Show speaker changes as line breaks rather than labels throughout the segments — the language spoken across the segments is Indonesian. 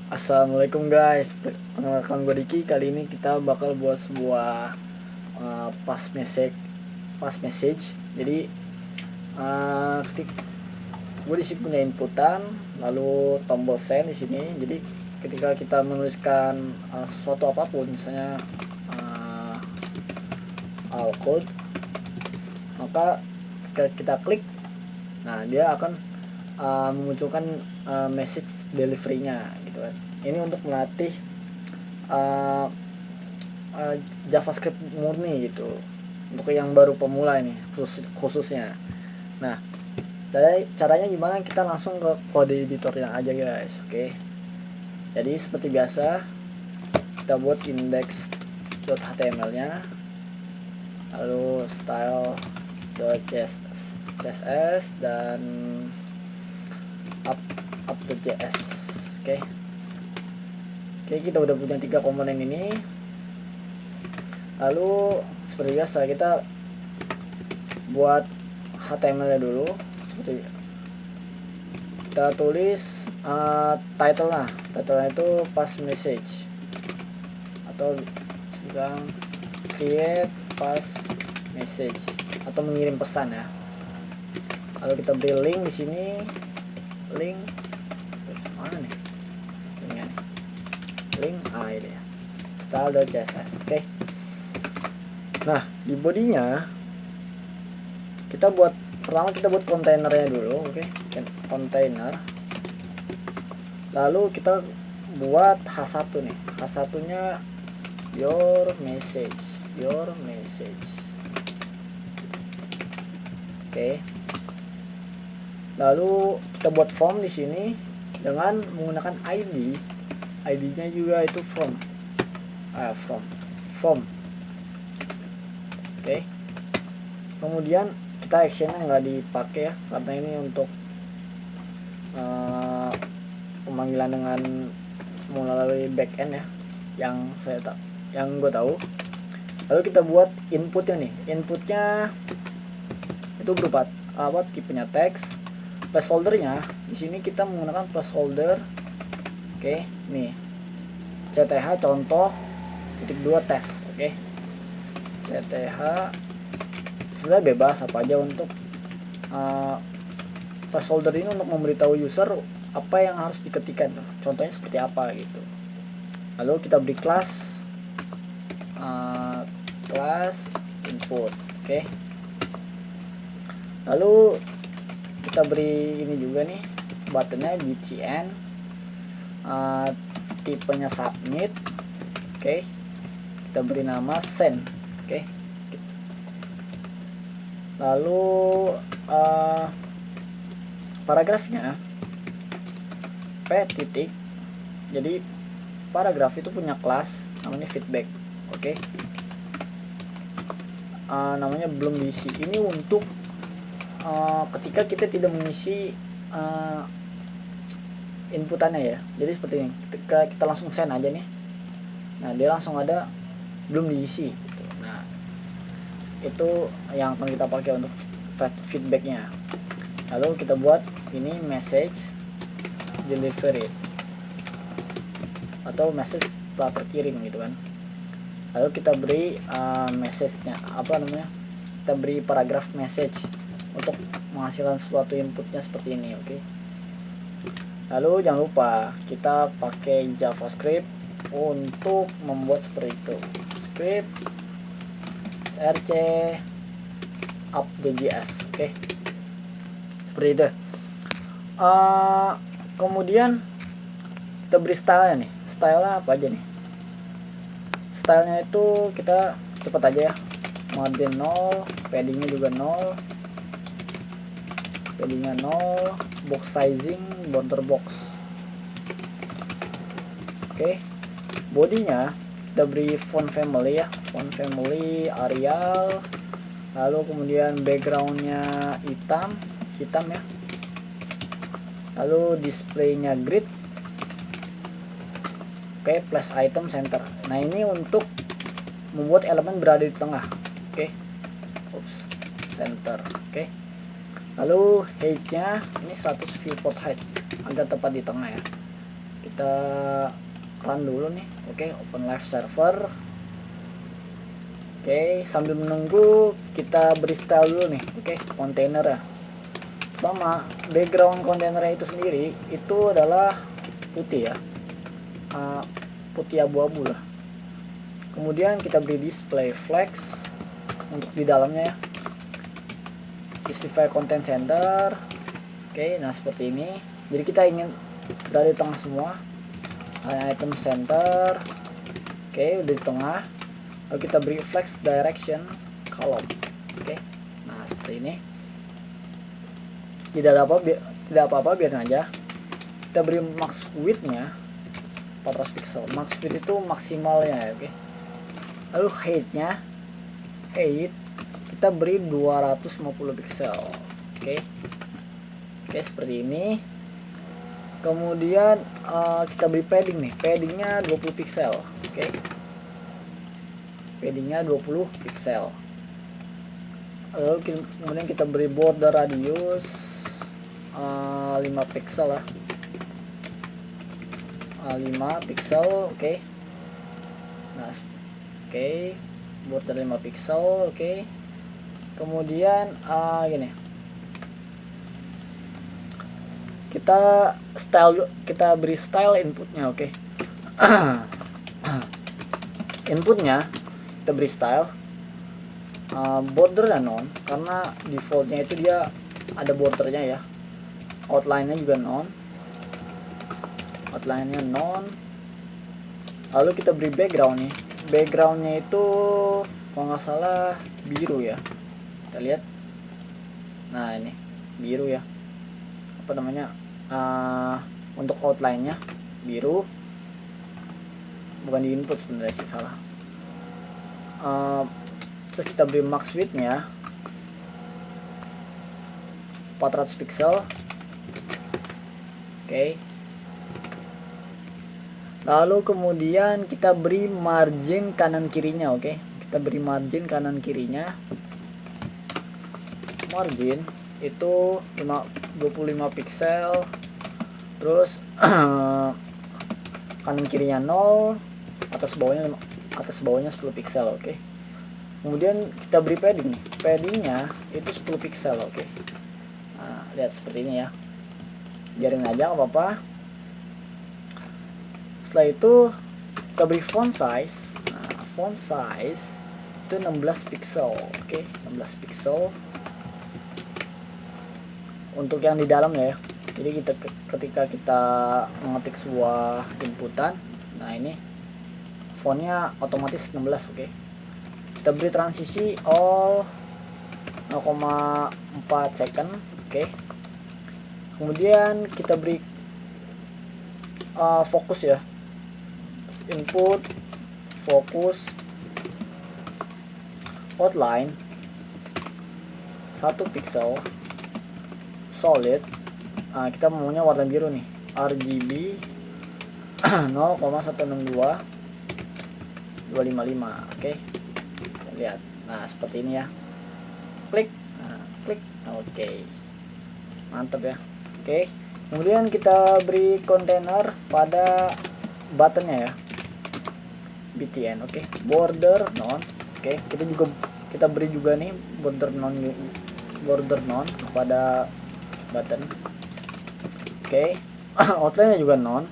Assalamualaikum guys, perkenalkan gue Diki. Kali ini kita bakal buat sebuah pass message. Jadi ketik gue di sini punya inputan, lalu tombol send di sini. Jadi ketika kita menuliskan sesuatu apapun, misalnya all code, maka kita klik, nah dia akan memunculkan message delivery-nya gitu kan. Ini untuk melatih JavaScript murni gitu, untuk yang baru pemula ini khususnya. Nah, caranya gimana? Kita langsung ke kode editornya aja guys. Oke, jadi seperti biasa kita buat index.html nya, lalu style.css dan up.js. Oke, kita udah punya 3 komponen ini. Lalu seperti biasa kita buat HTML nya dulu. Seperti kita tulis title-nya itu pass message, atau bilang create pass message, atau mengirim pesan ya. Lalu kita beri link di sini, link mana nih, link ini ya, style.css. Oke. Nah, di bodinya kita buat kontainernya dulu. Oke, kontainer. Lalu kita buat H1 nih. H1 nya your message. Oke. Lalu kita buat form di sini dengan menggunakan ID. ID-nya juga itu from. Oke. Kemudian kita actionnya nggak dipakai ya, karena ini untuk pemanggilan dengan melalui backend ya, yang gue tahu. Lalu kita buat inputnya nih. Inputnya itu berupa tipenya teks. Placeholdernya di sini kita menggunakan placeholder. Oke, nih CTH contoh .2 tes. Oke, CTH sebenarnya bebas apa aja untuk placeholder ini, untuk memberitahu user apa yang harus diketikkan. Contohnya seperti apa gitu. Lalu kita beri kelas input. Oke. Lalu kita beri ini juga nih, buttonnya btn, tipenya submit. Oke. Kita beri nama send. Oke. Lalu paragrafnya p titik. Jadi paragraf itu punya kelas namanya feedback. Oke. Namanya belum diisi. Ini untuk ketika kita tidak mengisi inputannya ya. Jadi seperti ini. Ketika kita langsung send aja nih, nah dia langsung ada belum diisi gitu. Nah, itu yang akan kita pakai untuk feedbacknya. Lalu kita buat ini message delivery, atau message telah terkirim gitu kan. Lalu kita beri message-nya kita beri paragraf message untuk menghasilkan suatu inputnya seperti ini. Oke. Lalu jangan lupa kita pakai JavaScript untuk membuat seperti itu. Script src up.js. Oke. Seperti itu. Kemudian kita beri style-nya nih. Style-nya apa aja nih? Style-nya itu kita cepat aja ya. Margin 0, padding-nya juga 0. Padding-nya 0, box sizing, border box. Oke. Bodinya kita beri font family ya. Font family Arial. Lalu kemudian background-nya hitam ya. Lalu display-nya grid. Oke, plus item center. Nah, ini untuk membuat elemen berada di tengah. Oke. Center. Oke. Lalu height-nya ini 100 viewport height, agar tepat di tengah ya. kita run dulu nih. Oke, open live server. Oke, sambil menunggu kita beri style dulu nih. Oke, kontainer ya. Pertama, background kontainernya itu sendiri itu adalah putih ya, putih abu-abu lah. Kemudian kita beri display flex untuk di dalamnya ya, justify content center. Oke, nah seperti ini. Jadi kita ingin berada di tengah semua. Item center. Oke, udah di tengah. Lalu kita beri flex direction column. Oke, nah seperti ini. Tidak apa-apa, biarin aja. Kita beri max width-nya 400 pixel. Max width itu maksimalnya ya, oke. Lalu height-nya, kita beri 250 pixel. Oke, seperti ini. Kemudian kita beri padding nih. Paddingnya 20 pixel. Oke, paddingnya 20 pixel. Lalu kemudian kita beri border radius 5 pixel lah. 5 pixel. Oke. Nah, oke, border 5 pixel. Oke. Kemudian gini, kita beri style inputnya. Oke. Inputnya kita beri style border dan non, karena defaultnya itu dia ada bordernya ya. Outline-nya juga non. Outline-nya non. Lalu kita beri background nih. Background-nya itu kalau nggak salah biru ya. Kita lihat. Nah, ini biru ya. Apa namanya? Untuk outline-nya biru. Bukan di input sebenarnya sih, salah. Terus kita beri max width-nya 400 pixel. Oke. Lalu kemudian kita beri margin kanan kirinya. Oke, kita beri margin kanan kirinya. Margin itu 25 pixel. Terus kanan kirinya 0, atas bawahnya 10 pixel. Oke. Kemudian kita beri padding nih. Paddingnya itu 10 pixel. Oke. Nah, lihat seperti ini ya. Biarin aja, nggak apa-apa. Setelah itu kita beri font size. Nah, font size itu 16 pixel. Oke, 16 pixel untuk yang di dalam ya. Jadi ketika kita mengetik sebuah inputan, nah ini fontnya otomatis 16. Oke. Kita beri transisi all 0,4 second. Oke. Kemudian kita beri fokus ya, input fokus outline 1 pixel solid. Kita maunya warna biru nih, RGB 0,162 255. Oke, lihat. Nah, seperti ini ya. Klik. Oke, mantap ya. Oke, kemudian kita beri kontainer pada buttonnya ya, btn. Oke, border non. Oke, kita beri juga nih border non kepada button. Oke. Outline-nya juga non.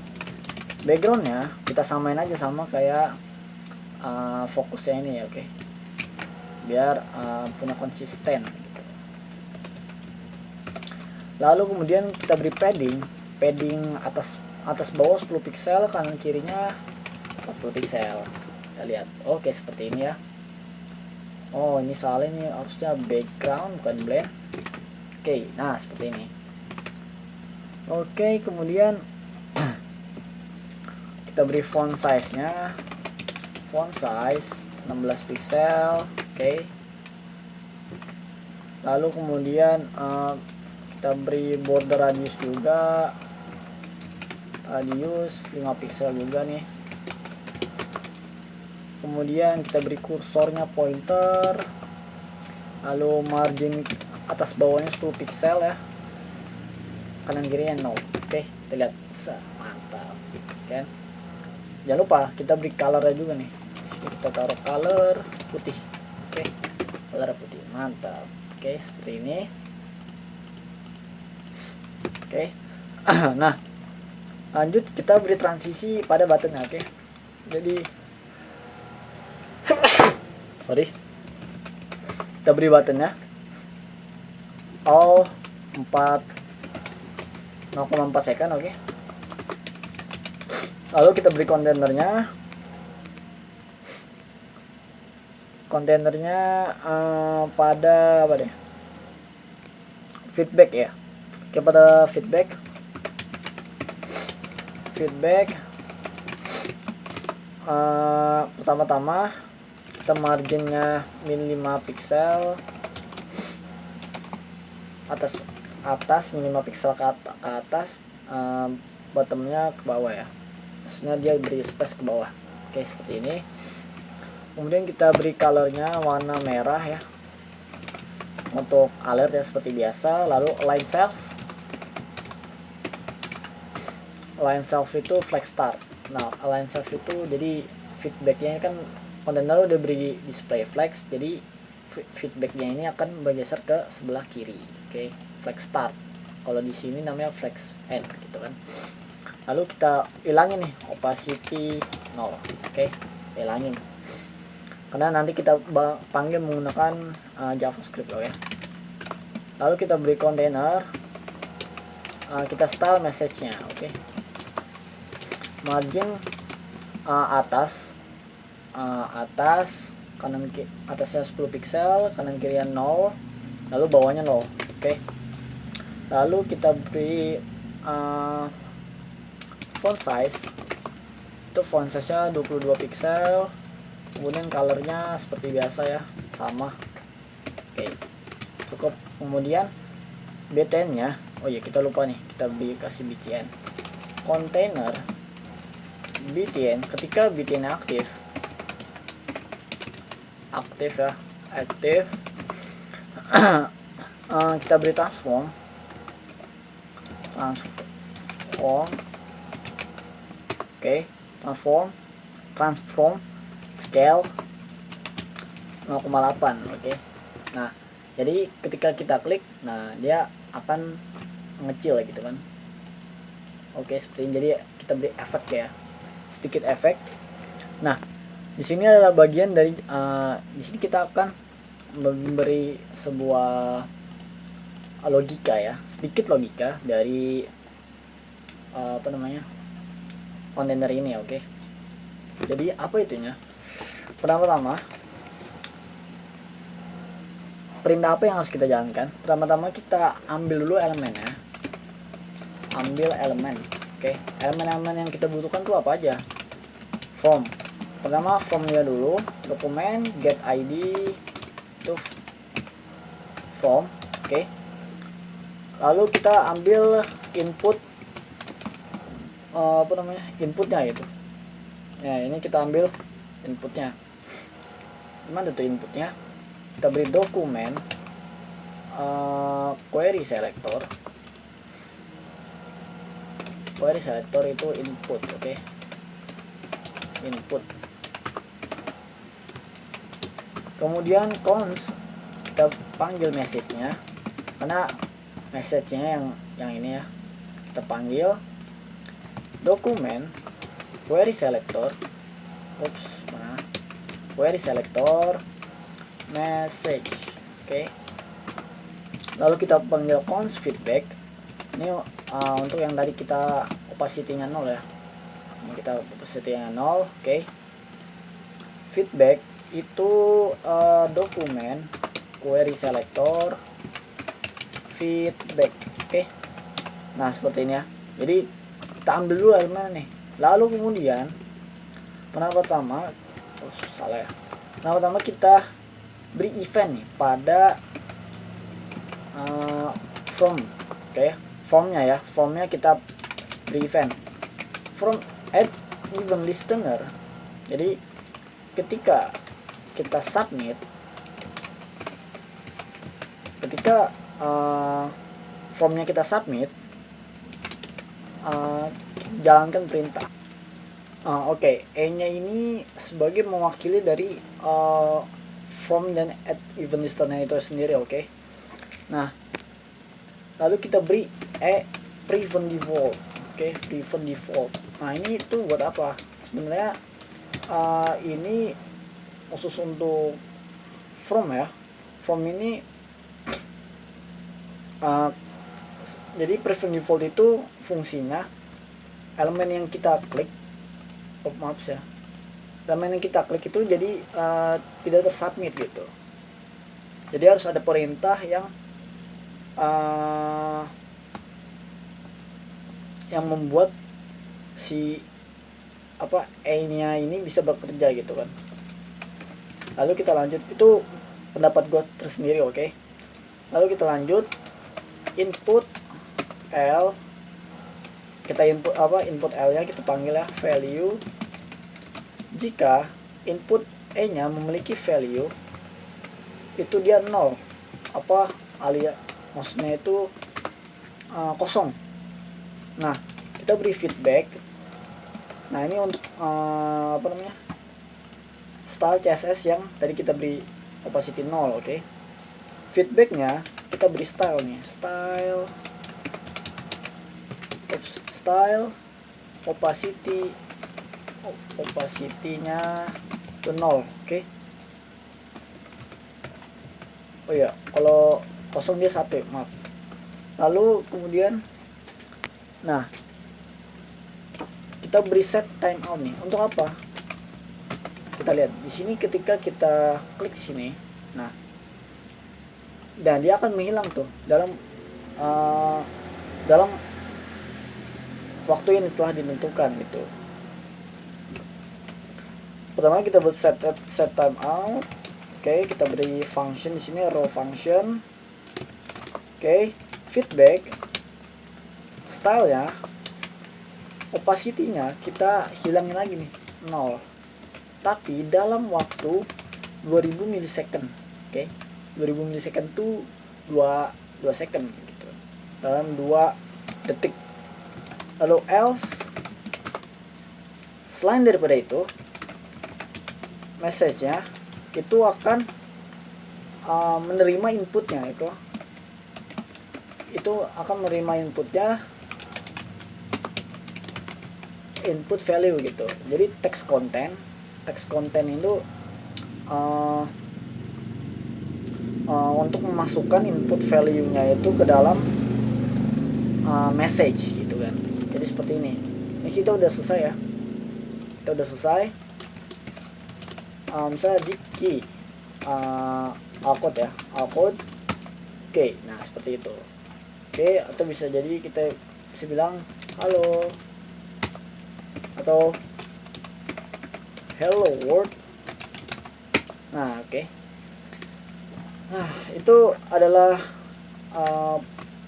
Background-nya kita samain aja sama kayak fokusnya ini ya. Oke, biar punya konsisten gitu. Lalu kemudian kita beri padding atas bawah 10 pixel, kanan kirinya 40 pixel. Kita lihat. Oke, seperti ini ya. Oh, ini salah, ini harusnya background bukan blend. Oke, nah seperti ini. Oke, kemudian kita beri font size-nya. Font size 16 pixel. Oke. Lalu kemudian kita beri border radius juga, radius 5 pixel juga nih. Kemudian kita beri kursornya pointer, lalu margin atas bawahnya 10 pixel ya, kanan kirinya 0. Oke, kita lihat. Mantap. kan. Jangan lupa kita beri colornya juga nih. Kita taruh color putih. Oke, color putih, mantap. Oke, seperti ini. Oke. Nah, lanjut kita beri transisi pada buttonnya. Oke, jadi sorry, kita beri buttonnya all 0,4 second. Oke, lalu kita beri kontainernya pada apa deh, feedback ya. Oke, pada feedback pertama-tama kita marginnya min 5 pixel atas min 5 pixel ke atas, bottomnya ke bawah ya, maksudnya dia beri space ke bawah. Oke, seperti ini. Kemudian kita beri colornya warna merah ya untuk alert ya, seperti biasa. Lalu align self itu flag start. Nah, align self itu jadi feedbacknya kan kontainer udah beri display flags, jadi feedbacknya ini akan bergeser ke sebelah kiri. Oke, flag start. Kalau di sini namanya flags end gitu kan. Lalu kita hilangin nih opacity 0. Oke, hilangin. Karena nanti kita panggil menggunakan JavaScript loh ya. Lalu kita beri kontainer, kita style message-nya. Oke, margin atas kanan atasnya 10 pixel, kanan kirinya 0, lalu bawahnya 0. Oke, lalu kita beri font size, itu font size nya 22 pixel. Kemudian colornya seperti biasa ya, sama. Oke, cukup. Kemudian btn nya, oh ya kita lupa nih, kita kasih btn container btn. Ketika btn aktif ya, kita beri transform oke, transform scale 0,8. Oke. Nah, jadi ketika kita klik, nah dia akan ngecil gitu kan. Oke, seperti ini. Jadi kita beri efek ya, sedikit efek. Nah, di sini adalah bagian dari di sini kita akan memberi sebuah logika ya, sedikit logika dari kontainer ini. Oke. Jadi apa itunya? Pertama-tama, perintah apa yang harus kita jalankan? Pertama-tama kita ambil dulu elemennya. Oke, elemen-elemen yang kita butuhkan tuh apa aja? Form. Pertama formnya dulu, dokumen get id itu form. Oke. Lalu kita ambil input inputnya gitu. Ya, ini kita ambil inputnya. Mana tuh inputnya? Kita beri dokumen query selector itu input. Oke. Input. Kemudian const kita panggil message-nya, karena message-nya yang ini ya, kita panggil dokumen query selector message. Oke. Lalu kita panggil const feedback. Ini untuk yang tadi kita opacity-nya 0 ya. Ini kita opacity-nya 0. Oke. Feedback itu dokumen query selector feedback. Oke. Nah, seperti ini ya. Jadi kita ambil dulu elemen nih. Lalu kemudian pertama kita beri event nih pada from. Oke, formnya kita beri event from add event listener. Jadi ketika kita submit, formnya kita submit, jalankan perintah Oke, E-nya ini sebagai mewakili dari from dan at event listener itu sendiri, oke. Nah, lalu kita beri prevent default, oke, prevent default. Nah, ini tuh buat apa? Sebenarnya ini khusus untuk from ya. From ini jadi prevent default itu fungsinya elemen yang kita klik, elemen yang kita klik itu jadi tidak tersubmit gitu. Jadi harus ada perintah yang membuat si E-nya ini bisa bekerja gitu kan. Lalu kita lanjut, itu pendapat gue tersendiri, oke. Lalu kita lanjut input L, kita input L nya kita panggil ya value. Jika input E nya memiliki value itu dia 0, alias maksudnya itu kosong. Nah, kita beri feedback. Nah, ini untuk style CSS yang tadi kita beri opacity 0, oke. Feedbacknya kita beri style nih, style opacity-nya itu 0, oke. Oh iya, kalau kosong dia 1, maaf. Lalu kemudian nah, kita beri set timeout nih. Untuk apa? Kita lihat di sini ketika kita klik sini. Nah, dan dia akan menghilang tuh dalam waktu yang telah ditentukan gitu. Pertama kita buat set timeout. Oke, kita beri function di sini, row function. Oke, feedback, style ya, opacity-nya kita hilangin lagi nih 0, tapi dalam waktu 2000 milisecond. Oke, 2000 milisecond tuh 2 second gitu, dalam 2 detik. Lalu else, selain daripada itu, message-nya itu akan menerima inputnya, itu akan menerima input value gitu. Jadi text content itu untuk memasukkan input value-nya itu ke dalam message gitu kan. Jadi seperti ini. Ini kita udah selesai ya. Misalnya di key alcode ya, oke. Nah, seperti itu. Oke, atau bisa jadi kita bisa bilang halo atau hello world. Nah, oke. Nah, itu adalah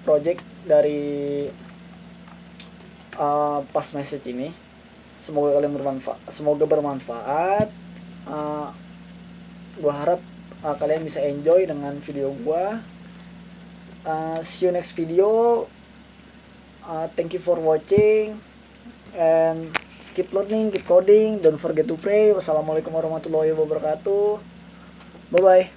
project dari pass message ini. Semoga bermanfaat. Gua harap kalian bisa enjoy dengan video gua. See you next video. Thank you for watching and keep learning, keep coding, don't forget to pray. Wassalamualaikum warahmatullahi wabarakatuh. Bye bye.